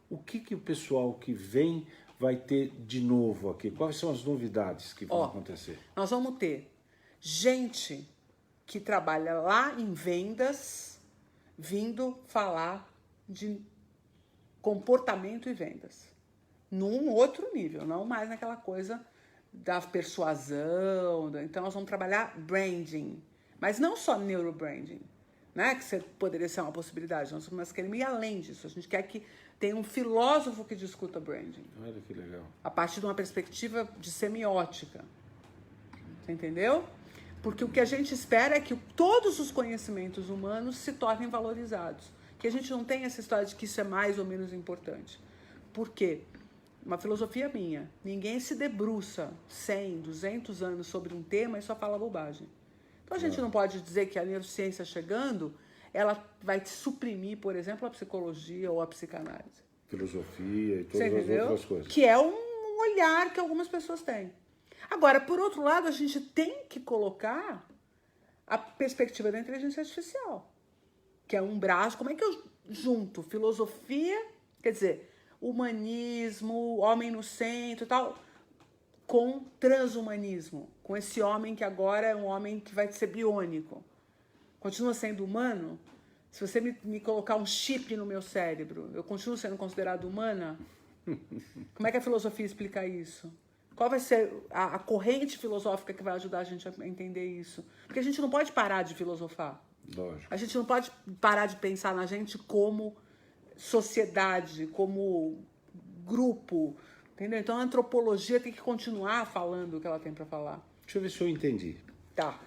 O que o pessoal que vem vai ter de novo aqui? Quais são as novidades que vão acontecer? Nós vamos ter gente que trabalha lá em vendas vindo falar de comportamento e vendas. Num outro nível, não mais naquela coisa da persuasão. Então, nós vamos trabalhar branding. Mas não só neurobranding, né? Que poderia ser uma possibilidade. Nós queremos ir além disso. A gente quer que tenha um filósofo que discuta branding. Olha que legal. A partir de uma perspectiva de semiótica. Você entendeu? Porque o que a gente espera é que todos os conhecimentos humanos se tornem valorizados. Que a gente não tenha essa história de que isso é mais ou menos importante. Por quê? Uma filosofia minha. Ninguém se debruça 100, 200 anos sobre um tema e só fala bobagem. Então a gente não pode dizer que a neurociência chegando, ela vai suprimir, por exemplo, a psicologia ou a psicanálise. filosofia e Você todas as entendeu? outras coisas. Que é um olhar que algumas pessoas têm. Agora, por outro lado, a gente tem que colocar a perspectiva da inteligência artificial, que é um braço. Como é que eu junto filosofia, quer dizer, humanismo, homem no centro e tal, com transhumanismo, com esse homem que agora é um homem que vai ser biônico. Continua sendo humano? Se você me colocar um chip no meu cérebro, eu continuo sendo considerada humana? Como é que a filosofia explica isso? Qual vai ser a corrente filosófica que vai ajudar a gente a entender isso? Porque a gente não pode parar de filosofar. Lógico. A gente não pode parar de pensar na gente como sociedade, como grupo, entendeu? Então a antropologia tem que continuar falando o que ela tem para falar. Deixa eu ver se eu entendi. Tá.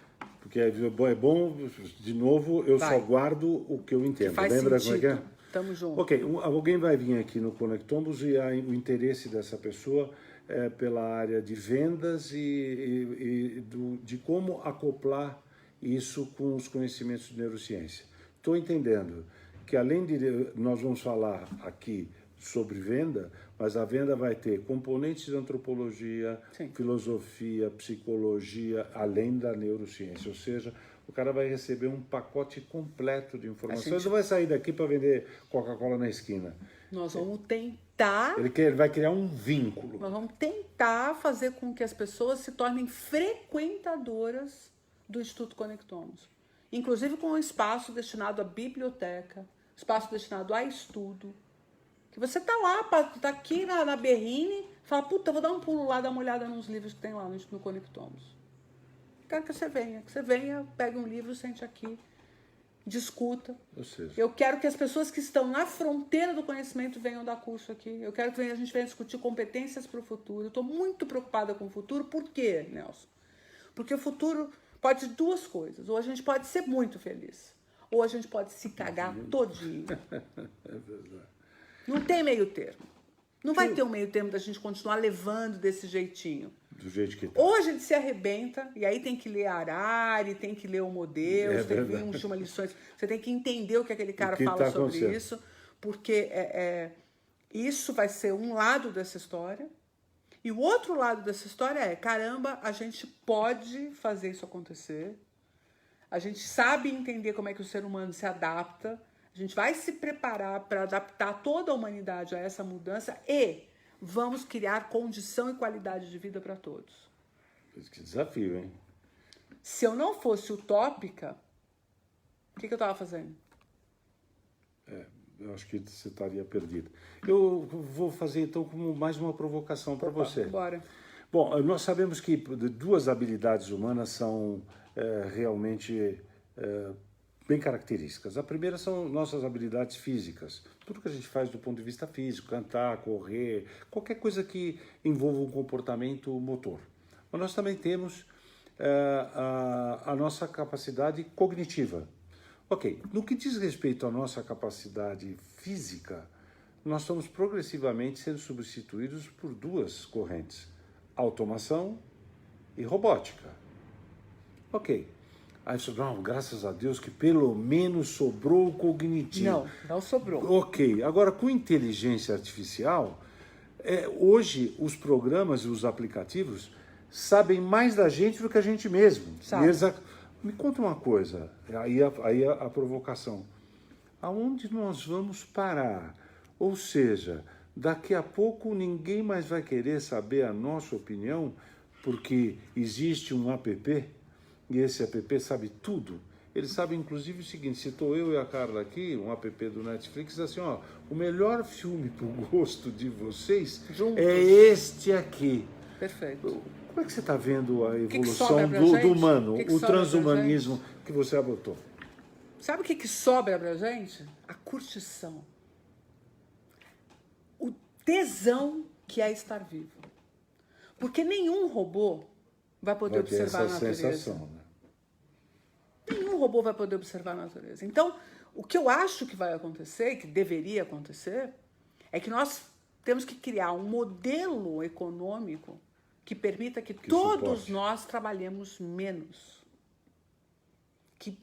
Porque é bom, de novo, eu Vai. só guardo o que eu entendo. Faz Lembra sentido. como é que é? Tamo junto. Ok, alguém vai vir aqui no Conectombos e o interesse dessa pessoa é pela área de vendas de como acoplar isso com os conhecimentos de neurociência. Estou entendendo que além de nós vamos falar aqui sobre venda, mas a venda vai ter componentes de antropologia, Sim. filosofia, psicologia, além da neurociência, ou seja, o cara vai receber um pacote completo de informações. Ele não vai sair daqui para vender Coca-Cola na esquina. Nós vamos tentar... Ele vai criar um vínculo. Nós vamos tentar fazer com que as pessoas se tornem frequentadoras do Instituto Conectomos. Inclusive com um espaço destinado à biblioteca, espaço destinado a estudo. Que você tá lá, tá aqui na Berrine, fala, puta, vou dar um pulo lá, dar uma olhada nos livros que tem lá no Conectomos. Quero que você venha, pegue um livro, sente aqui, discuta. Ou seja, Eu quero que as pessoas que estão na fronteira do conhecimento venham dar curso aqui. Eu quero que a gente venha discutir competências para o futuro. Eu estou muito preocupada com o futuro. Por quê, Nelson? Porque o futuro pode ser duas coisas. Ou a gente pode ser muito feliz, ou a gente pode se cagar todinho. é verdade. Não tem meio termo. Não vai ter um meio termo da gente continuar levando desse jeitinho. Do jeito que tá. Ou a gente se arrebenta, e aí tem que ler Harari, tem que ler Homo Deus, tem que vir uma lições. Você tem que entender o que aquele cara fala sobre isso, porque isso vai ser um lado dessa história. E o outro lado dessa história é, caramba, a gente pode fazer isso acontecer. A gente sabe entender como é que o ser humano se adapta. A gente vai se preparar para adaptar toda a humanidade a essa mudança e vamos criar condição e qualidade de vida para todos. Que desafio, hein? Se eu não fosse utópica, o que eu estava fazendo? Eu acho que você estaria perdido. Eu vou fazer, então, como mais uma provocação para você. Bora. Bom, nós sabemos que duas habilidades humanas são realmente bem características. A primeira são nossas habilidades físicas. Tudo que a gente faz do ponto de vista físico, cantar, correr, qualquer coisa que envolva um comportamento motor. Mas nós também temos a nossa capacidade cognitiva. Ok, no que diz respeito à nossa capacidade física, nós estamos progressivamente sendo substituídos por duas correntes, automação e robótica. Ok, aí você fala, não, graças a Deus que pelo menos sobrou o cognitivo. Não sobrou. Ok, agora com inteligência artificial, hoje os programas e os aplicativos sabem mais da gente do que a gente mesmo. Me conta uma coisa, aí a provocação. Aonde nós vamos parar? Ou seja, daqui a pouco ninguém mais vai querer saber a nossa opinião, porque existe um app, e esse app sabe tudo. Ele sabe inclusive o seguinte, se estou eu e a Carla aqui, um app do Netflix, assim, ó, o melhor filme para o gosto de vocês é este aqui. Perfeito. Como é que você está vendo a evolução do humano, que o transhumanismo que você adotou? Sabe o que sobra pra gente? A curtição. O tesão que é estar vivo. Porque nenhum robô vai poder observar a natureza. Sensação, né? Nenhum robô vai poder observar a natureza. Então, o que eu acho que vai acontecer, que deveria acontecer, é que nós temos que criar um modelo econômico que permita que todos nós trabalhemos menos. Que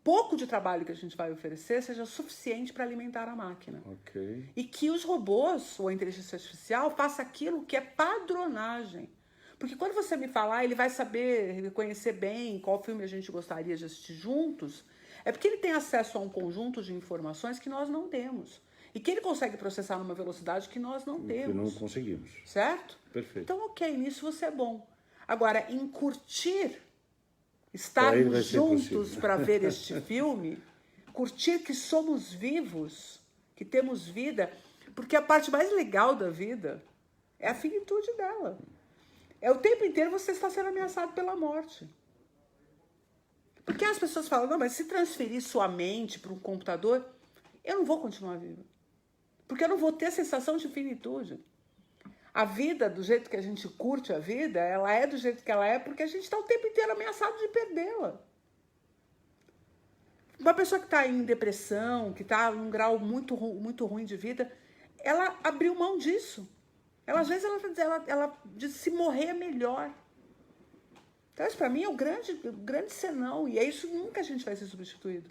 pouco de trabalho que a gente vai oferecer seja suficiente para alimentar a máquina. Ok. E que os robôs, ou a inteligência artificial, faça aquilo que é padronagem. Porque quando você me falar, ele vai saber reconhecer bem qual filme a gente gostaria de assistir juntos, é porque ele tem acesso a um conjunto de informações que nós não temos. E que ele consegue processar numa velocidade que nós não temos. Que não conseguimos. Certo? Perfeito. Então, ok, nisso você é bom. Agora, em curtir, estarmos juntos para ver este filme, curtir que somos vivos, que temos vida, porque a parte mais legal da vida é a finitude dela. É o tempo inteiro você está sendo ameaçado pela morte. Porque as pessoas falam, não, mas se transferir sua mente para um computador, eu não vou continuar viva. Porque eu não vou ter a sensação de finitude. A vida, do jeito que a gente curte a vida, ela é do jeito que ela é porque a gente está o tempo inteiro ameaçado de perdê-la. Uma pessoa que está em depressão, que está num grau muito ruim de vida, ela abriu mão disso. Ela, às vezes ela diz, se morrer é melhor. Então, isso para mim é o grande senão. E é isso que nunca a gente vai ser substituído.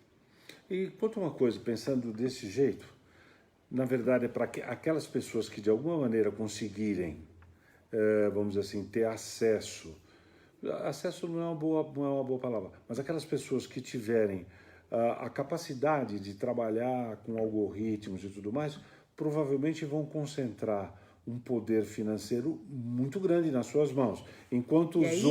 E conta uma coisa, pensando desse jeito, na verdade é para aquelas pessoas que de alguma maneira conseguirem, vamos dizer assim, ter acesso não é uma boa palavra, mas aquelas pessoas que tiverem a capacidade de trabalhar com algoritmos e tudo mais, provavelmente vão concentrar um poder financeiro muito grande nas suas mãos, enquanto os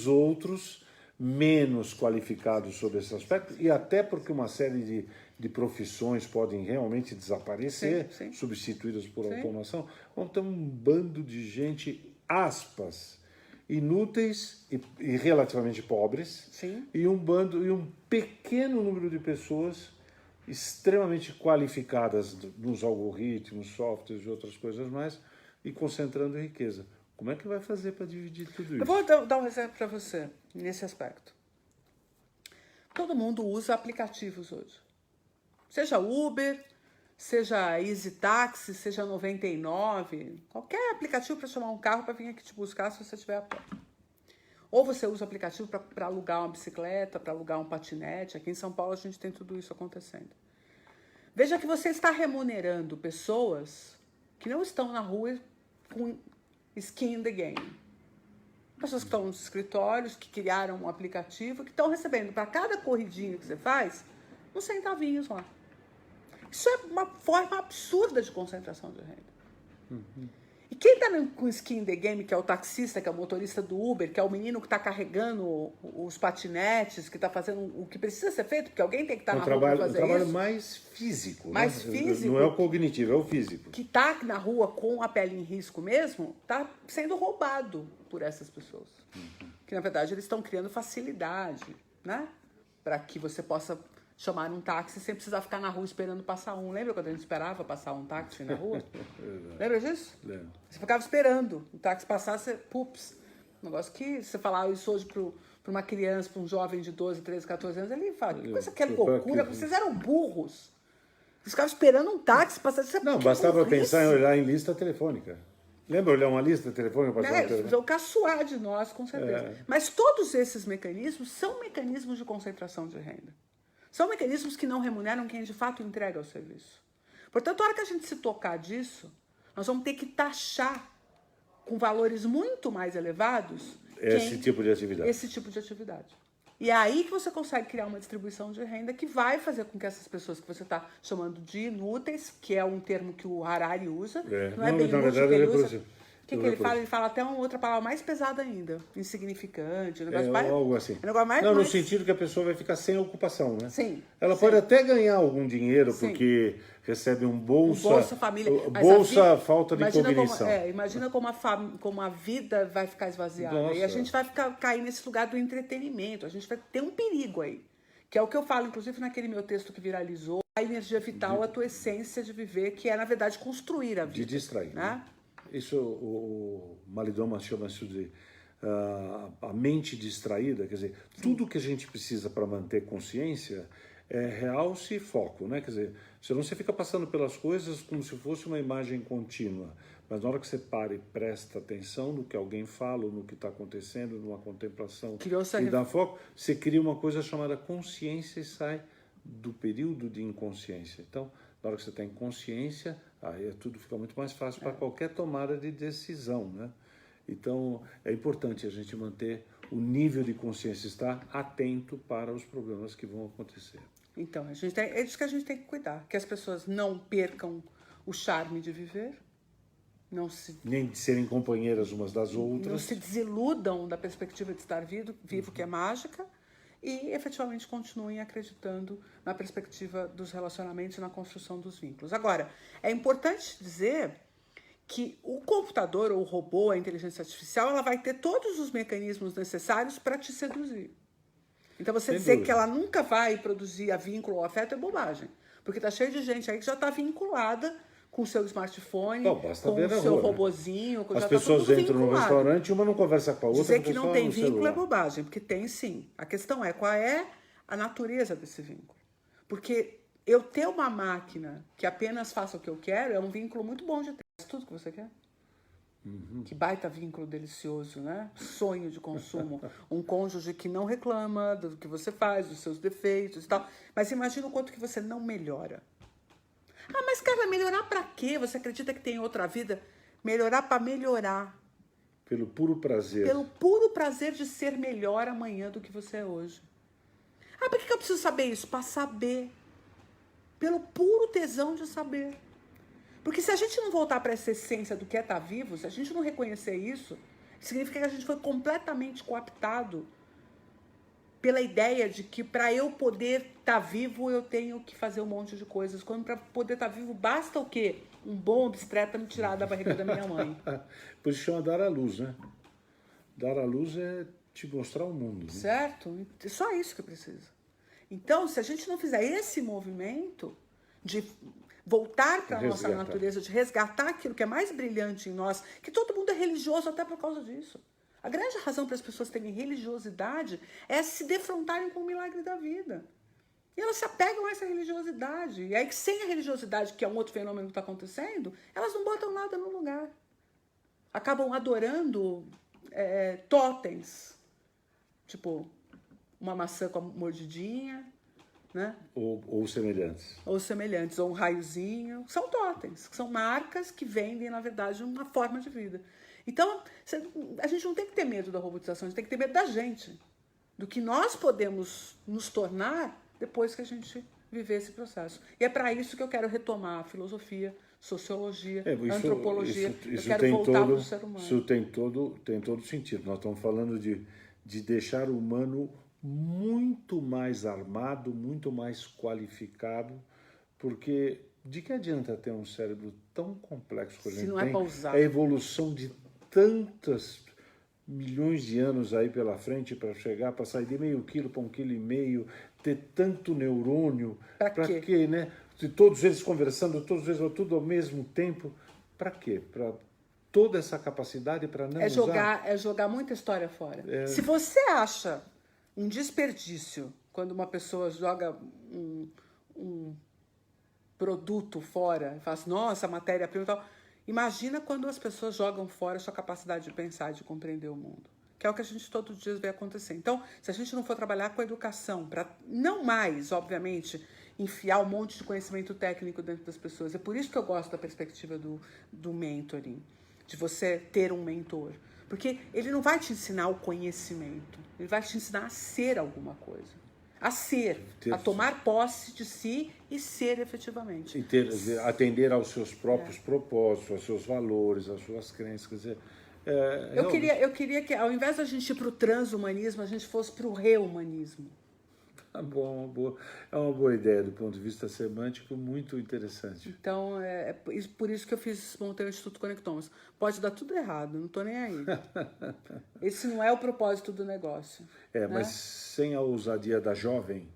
outros menos qualificados sobre esse aspecto, e até porque uma série de profissões podem realmente desaparecer, sim. substituídas por automação, vão ter um bando de gente, aspas, inúteis e relativamente pobres, sim. e um pequeno número de pessoas extremamente qualificadas nos algoritmos, softwares e outras coisas mais, e concentrando riqueza. Como é que vai fazer para dividir tudo isso? Eu vou dar um exemplo para você nesse aspecto. Todo mundo usa aplicativos hoje. Seja Uber, seja Easy Taxi, seja 99, qualquer aplicativo para chamar um carro para vir aqui te buscar se você estiver a pé. Ou você usa aplicativo para alugar uma bicicleta, para alugar um patinete. Aqui em São Paulo a gente tem tudo isso acontecendo. Veja que você está remunerando pessoas que não estão na rua com skin in the game. Pessoas que estão nos escritórios, que criaram um aplicativo, que estão recebendo para cada corridinha que você faz, uns centavinhos lá. Isso é uma forma absurda de concentração de renda. Uhum. E quem está com skin in the game, que é o taxista, que é o motorista do Uber, que é o menino que está carregando os patinetes, que está fazendo o que precisa ser feito, porque alguém tem que estar na rua para fazer isso. É um trabalho mais físico. Mais físico. Não é o cognitivo, é o físico. Que está na rua com a pele em risco mesmo, está sendo roubado por essas pessoas. Uhum. Que, na verdade, eles estão criando facilidade, né? Para que você possa chamar um táxi sem precisar ficar na rua esperando passar um. Lembra quando a gente esperava passar um táxi na rua? Lembra disso? Lembro. Você ficava esperando o táxi passar, você... Pups. Um negócio que você falava isso hoje para uma criança, para um jovem de 12, 13, 14 anos, ele fala, que coisa que é loucura, vocês eram burros. Vocês ficavam esperando um táxi passar. Não, bastava pensar em olhar em lista telefônica. Lembra olhar uma lista telefônica? Vão caçoar de nós, com certeza. Mas todos esses mecanismos são mecanismos de concentração de renda. São mecanismos que não remuneram quem de fato entrega o serviço. Portanto, a hora que a gente se tocar disso, nós vamos ter que taxar com valores muito mais elevados esse tipo de atividade. Esse tipo de atividade. E é aí que você consegue criar uma distribuição de renda que vai fazer com que essas pessoas que você está chamando de inúteis, que é um termo que o Harari usa, não é bem inútil que ele usa. O que ele fala? Ele fala até uma outra palavra mais pesada ainda. Insignificante. Algo assim. No sentido que a pessoa vai ficar sem ocupação, né? Sim. Ela pode até ganhar algum dinheiro, porque recebe um Bolsa Família. Falta de cognição. Imagina como a vida vai ficar esvaziada. Nossa. E a gente vai cair nesse lugar do entretenimento. A gente vai ter um perigo aí. Que é o que eu falo, inclusive, naquele meu texto que viralizou. A energia vital, a tua essência de viver, que é, na verdade, construir a vida. De distrair. Né? Isso o Malidoma chama isso de a mente distraída, quer dizer, tudo que a gente precisa para manter consciência é realce e foco, né? Quer dizer, senão você fica passando pelas coisas como se fosse uma imagem contínua. Mas na hora que você para e presta atenção no que alguém fala, ou no que está acontecendo, numa contemplação e dá foco, você cria uma coisa chamada consciência e sai do período de inconsciência. Então, na hora que você está em consciência, aí tudo fica muito mais fácil para qualquer tomada de decisão, né? Então, é importante a gente manter o nível de consciência, estar atento para os problemas que vão acontecer. Então, é disso que a gente tem que cuidar, que as pessoas não percam o charme de viver, nem de serem companheiras umas das outras. Não se desiludam da perspectiva de estar vivo, que é mágica, e efetivamente continuem acreditando na perspectiva dos relacionamentos e na construção dos vínculos. Agora, é importante dizer que o computador, ou o robô, a inteligência artificial, ela vai ter todos os mecanismos necessários para te seduzir. Então, você dizer que ela nunca vai produzir a vínculo ou afeto é bobagem. Porque está cheio de gente aí que já está vinculada com o seu smartphone, com o seu robozinho. As pessoas entram no restaurante e uma não conversa com a outra. Dizer que não tem vínculo é bobagem, porque tem sim. A questão é qual é a natureza desse vínculo. Porque eu ter uma máquina que apenas faça o que eu quero é um vínculo muito bom de ter. É tudo que você quer. Que baita vínculo delicioso, né? Sonho de consumo. Um cônjuge que não reclama do que você faz, dos seus defeitos e tal. Mas imagina o quanto que você não melhora. Ah, mas cara, melhorar pra quê? Você acredita que tem outra vida? Melhorar pra melhorar. Pelo puro prazer. Pelo puro prazer de ser melhor amanhã do que você é hoje. Ah, por que eu preciso saber isso? Pra saber. Pelo puro tesão de saber. Porque se a gente não voltar para essa essência do que é estar vivo, se a gente não reconhecer isso, significa que a gente foi completamente cooptado pela ideia de que para eu poder estar vivo, eu tenho que fazer um monte de coisas. Quando para poder estar vivo, basta o quê? Um bom obstetra me tirar da barriga da minha mãe. Por isso chama dar à luz, né? Dar à luz é te mostrar o mundo. Né? Certo? É só isso que precisa. Então, se a gente não fizer esse movimento de voltar para a nossa natureza, de resgatar aquilo que é mais brilhante em nós, que todo mundo é religioso até por causa disso. A grande razão para as pessoas terem religiosidade é se defrontarem com o milagre da vida. E elas se apegam a essa religiosidade. E aí, sem a religiosidade, que é um outro fenômeno que está acontecendo, elas não botam nada no lugar. Acabam adorando totens. Tipo, uma maçã com a mordidinha, né? Ou semelhantes. Ou semelhantes, ou um raiozinho. São totens, que são marcas que vendem, na verdade, uma forma de vida. Então, a gente não tem que ter medo da robotização, a gente tem que ter medo da gente. Do que nós podemos nos tornar depois que a gente viver esse processo. E é para isso que eu quero retomar a filosofia, sociologia, antropologia. Isso eu quero voltar para o ser humano. Isso tem todo sentido. Nós estamos falando de deixar o humano muito mais armado, muito mais qualificado, porque de que adianta ter um cérebro tão complexo que a gente tem? A evolução de tantos milhões de anos aí pela frente para chegar, para sair de meio quilo para 1,5 kg, ter tanto neurônio, para quê, né? De todos eles conversando, todos eles tudo ao mesmo tempo, para quê? Para toda essa capacidade para não usar? É jogar muita história fora. Se você acha um desperdício quando uma pessoa joga um produto fora e fala assim, nossa, matéria-prima e tal. Imagina quando as pessoas jogam fora a sua capacidade de pensar e de compreender o mundo. Que é o que a gente todos os dias vê acontecer. Então, se a gente não for trabalhar com a educação, para não mais, obviamente, enfiar um monte de conhecimento técnico dentro das pessoas. É por isso que eu gosto da perspectiva do mentoring, de você ter um mentor. Porque ele não vai te ensinar o conhecimento, ele vai te ensinar a ser alguma coisa. A ser, a tomar posse de si e ser efetivamente. E atender aos seus próprios propósitos, aos seus valores, às suas crenças. Quer dizer, eu queria que, ao invés da gente ir para o transhumanismo, a gente fosse para o rehumanismo. Tá bom, é uma boa ideia do ponto de vista semântico, muito interessante. Então, é por isso que eu montei o Instituto Conectamos. Pode dar tudo errado, não estou nem aí. Esse não é o propósito do negócio. Né? Mas sem a ousadia da jovem,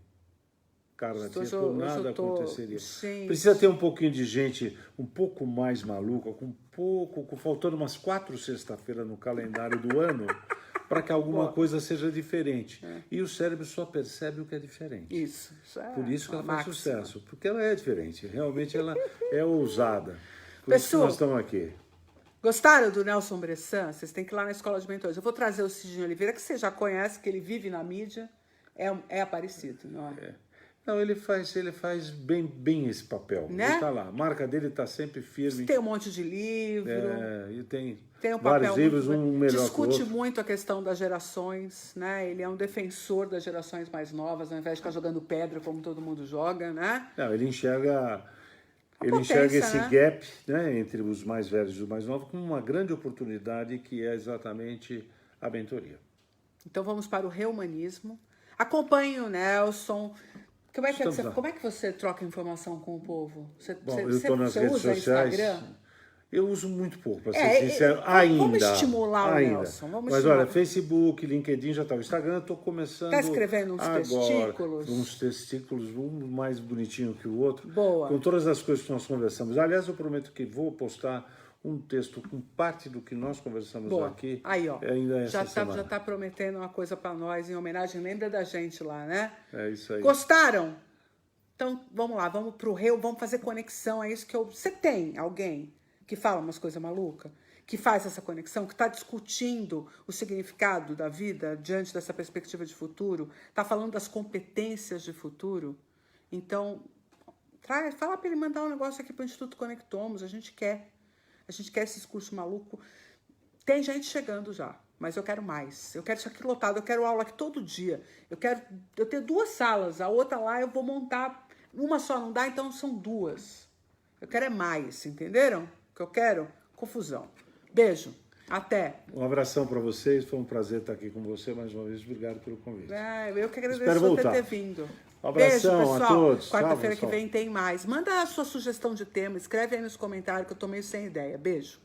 Carla Tieto, nada aconteceria. Gente. Precisa ter um pouquinho de gente um pouco mais maluca, faltando umas 4 sexta-feiras no calendário do ano, para que alguma Boa. coisa seja diferente. E o cérebro só percebe o que é diferente. Isso é Por isso que ela faz máxima. sucesso, porque ela é diferente, realmente ela é ousada. Por isso que Pessoal, nós estamos aqui. gostaram do Nelson Bressan? Vocês têm que ir lá na Escola de Mentores. Eu vou trazer o Cidinho Oliveira, que você já conhece, que ele vive na mídia, é aparecido, não é? Não, ele faz bem esse papel. Né? Ele está lá, a marca dele está sempre firme. Tem um monte de livro. E tem Tem um vários papel livros, muito, um melhor que o discute outro. muito a questão das gerações, né? Ele é um defensor das gerações mais novas, ao invés de ficar jogando pedra como todo mundo joga, né? Não, ele enxerga potência, esse né? gap, né, entre os mais velhos e os mais novos como uma grande oportunidade que é exatamente a mentoria. Então vamos para o reumanismo. Acompanhe o Nelson. Como é que você troca informação com o povo? Bom, eu estou nas redes usa sociais. Instagram? Eu uso muito pouco, para ser sincero, vamos estimular o Nelson. Mas olha, Facebook, LinkedIn já está. O Instagram estou começando Está escrevendo uns agora, testículos? uns testículos, um mais bonitinho que o outro. Boa. Com todas as coisas que nós conversamos. Aliás, eu prometo que vou postar um texto com parte do que nós conversamos Boa. aqui. Aí, ó. Ainda essa semana. Já está prometendo uma coisa para nós em homenagem. Lembra da gente lá, né? É isso aí. Gostaram? Então, vamos lá, vamos pro vamos fazer conexão, é isso que eu... Você tem alguém que fala umas coisas malucas? Que faz essa conexão? Que está discutindo o significado da vida diante dessa perspectiva de futuro? Está falando das competências de futuro? Então, fala para ele mandar um negócio aqui para o Instituto Conectomos, a gente quer esse discurso maluco. Tem gente chegando já, mas eu quero mais. Eu quero isso aqui lotado, eu quero aula aqui todo dia. Eu tenho 2 salas, a outra lá eu vou montar. Uma só não dá, então são 2. Eu quero é mais, entenderam? O que eu quero? Confusão. Beijo, até. Um abração para vocês, foi um prazer estar aqui com você mais uma vez. Obrigado pelo convite. Eu que agradeço você ter vindo. Um abração. Beijo, pessoal. A todos. Quarta-feira que vem tem mais. Manda a sua sugestão de tema, escreve aí nos comentários que eu tô meio sem ideia. Beijo.